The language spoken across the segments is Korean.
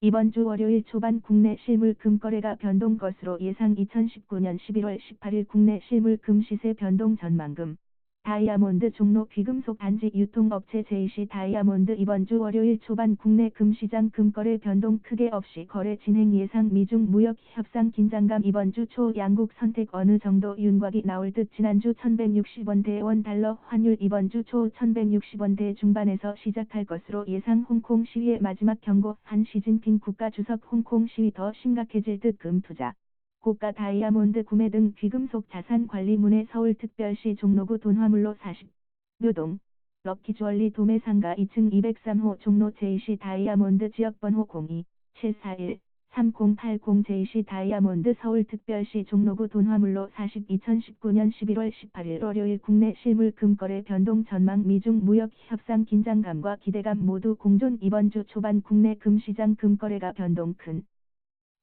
이번 주 월요일 초반 국내 실물 금거래가 변동 것으로 예상. 2019년 11월 18일 국내 실물 금 시세 변동 전망금. 다이아몬드 종로 귀금속 단지 유통업체 JC 다이아몬드 이번 주 월요일 초반 국내 금시장 금거래 변동 크게 없이 거래 진행 예상. 미중 무역 협상 긴장감. 이번 주 초 양국 선택 어느 정도 윤곽이 나올 듯. 지난주 1160원대 원 달러 환율 이번 주 초 1160원대 중반에서 시작할 것으로 예상. 홍콩 시위의 마지막 경고. 한 시진핑 국가주석 홍콩 시위 더 심각해질 듯. 금투자 고가 다이아몬드 구매 등 귀금속 자산 관리문의 서울특별시 종로구 돈화물로 40. 묘동 럭키주얼리 도매상가 2층 203호 종로 JC 다이아몬드 지역번호 02-741-3080 JC 다이아몬드 서울특별시 종로구 돈화물로 40. 2019년 11월 18일 월요일 국내 실물 금거래 변동 전망. 미중 무역 협상 긴장감과 기대감 모두 공존. 이번 주 초반 국내 금시장 금거래가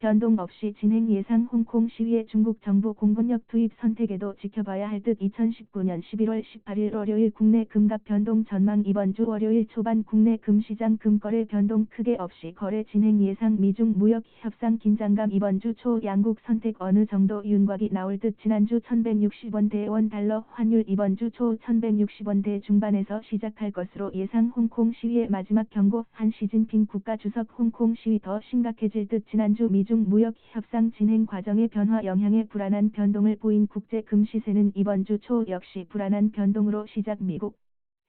변동 없이 진행 예상. 홍콩 시위의 중국 정부 공군력 투입 선택에도 지켜봐야 할 듯. 2019년 11월 18일 월요일 국내 금값 변동 전망. 이번 주 월요일 초반 국내 금시장 금거래 변동 크게 없이 거래 진행 예상. 미중 무역 협상 긴장감. 이번 주 초 양국 선택 어느 정도 윤곽이 나올 듯. 지난주 1160원대 원 달러 환율 이번 주 초 1160원대 중반에서 시작할 것으로 예상. 홍콩 시위의 마지막 경고. 한 시진핑 국가주석 홍콩 시위 더 심각해질 듯. 지난주 미중 무역 협상 진행 과정의 변화 영향에 불안한 변동을 보인 국제 금시세는 이번 주 초 역시 불안한 변동으로 시작. 미국,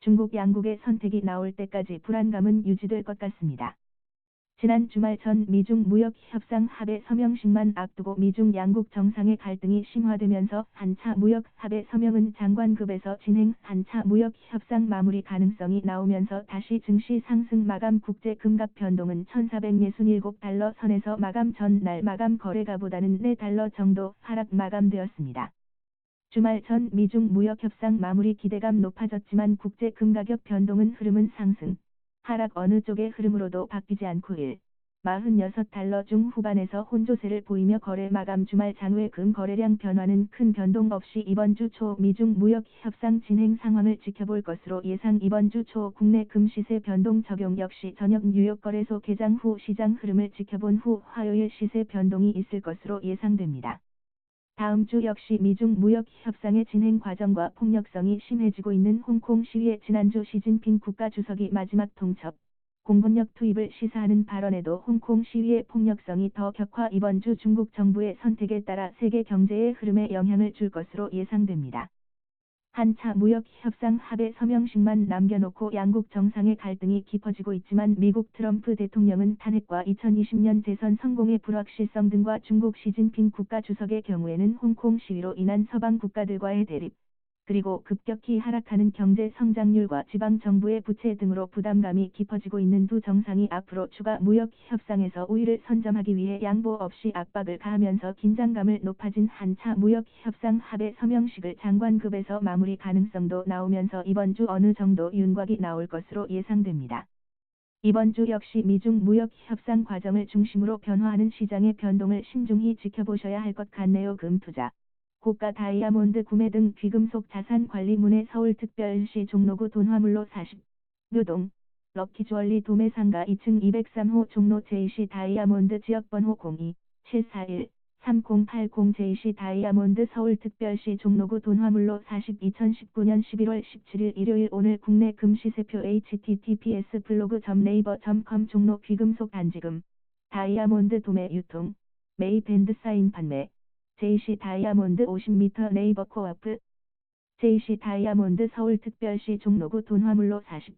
중국 양국의 선택이 나올 때까지 불안감은 유지될 것 같습니다. 지난 주말 전 미중 무역 협상 합의 서명식만 앞두고 미중 양국 정상의 갈등이 심화되면서 한차 무역 합의 서명은 장관급에서 진행. 한차 무역 협상 마무리 가능성이 나오면서 다시 증시 상승. 마감 국제 금값 변동은 1467달러 선에서 마감 전날 마감 거래가보다는 4달러 정도 하락 마감되었습니다. 주말 전 미중 무역 협상 마무리 기대감 높아졌지만 국제 금 가격 변동은 흐름은 상승, 하락 어느 쪽의 흐름으로도 바뀌지 않고 46달러 중 후반에서 혼조세를 보이며 거래 마감. 주말 장외 금 거래량 변화는 큰 변동 없이 이번 주 초 미중 무역 협상 진행 상황을 지켜볼 것으로 예상. 이번 주 초 국내 금 시세 변동 적용 역시 저녁 뉴욕 거래소 개장 후 시장 흐름을 지켜본 후 화요일 시세 변동이 있을 것으로 예상됩니다. 다음 주 역시 미중 무역 협상의 진행 과정과 폭력성이 심해지고 있는 홍콩 시위에 지난주 시진핑 국가주석이 마지막 통첩, 공군력 투입을 시사하는 발언에도 홍콩 시위의 폭력성이 더 격화. 이번 주 중국 정부의 선택에 따라 세계 경제의 흐름에 영향을 줄 것으로 예상됩니다. 한차 무역 협상 합의 서명식만 남겨놓고 양국 정상의 갈등이 깊어지고 있지만 미국 트럼프 대통령은 탄핵과 2020년 대선 성공의 불확실성 등과 중국 시진핑 국가주석의 경우에는 홍콩 시위로 인한 서방 국가들과의 대립, 그리고 급격히 하락하는 경제 성장률과 지방 정부의 부채 등으로 부담감이 깊어지고 있는 두 정상이 앞으로 추가 무역 협상에서 우위를 선점하기 위해 양보 없이 압박을 가하면서 긴장감을 높아진 한차 무역 협상 합의 서명식을 장관급에서 마무리 가능성도 나오면서 이번 주 어느 정도 윤곽이 나올 것으로 예상됩니다. 이번 주 역시 미중 무역 협상 과정을 중심으로 변화하는 시장의 변동을 신중히 지켜보셔야 할 것 같네요. 금투자 고가 다이아몬드 구매 등 귀금속 자산 관리문의 서울특별시 종로구 돈화물로 40. 묘동 럭키주얼리 도매상가 2층 203호 종로 JC 다이아몬드 지역번호 02-741-3080 JC 다이아몬드 서울특별시 종로구 돈화물로 40. 2019년 11월 17일 일요일 오늘 국내 금시세표 https://naver.com 종로 귀금속 단지금 다이아몬드 도매 유통 메이 밴드 사인 판매 JC 다이아몬드 50m 네이버 코어프 JC 다이아몬드 서울특별시 종로구 돈화물로 40.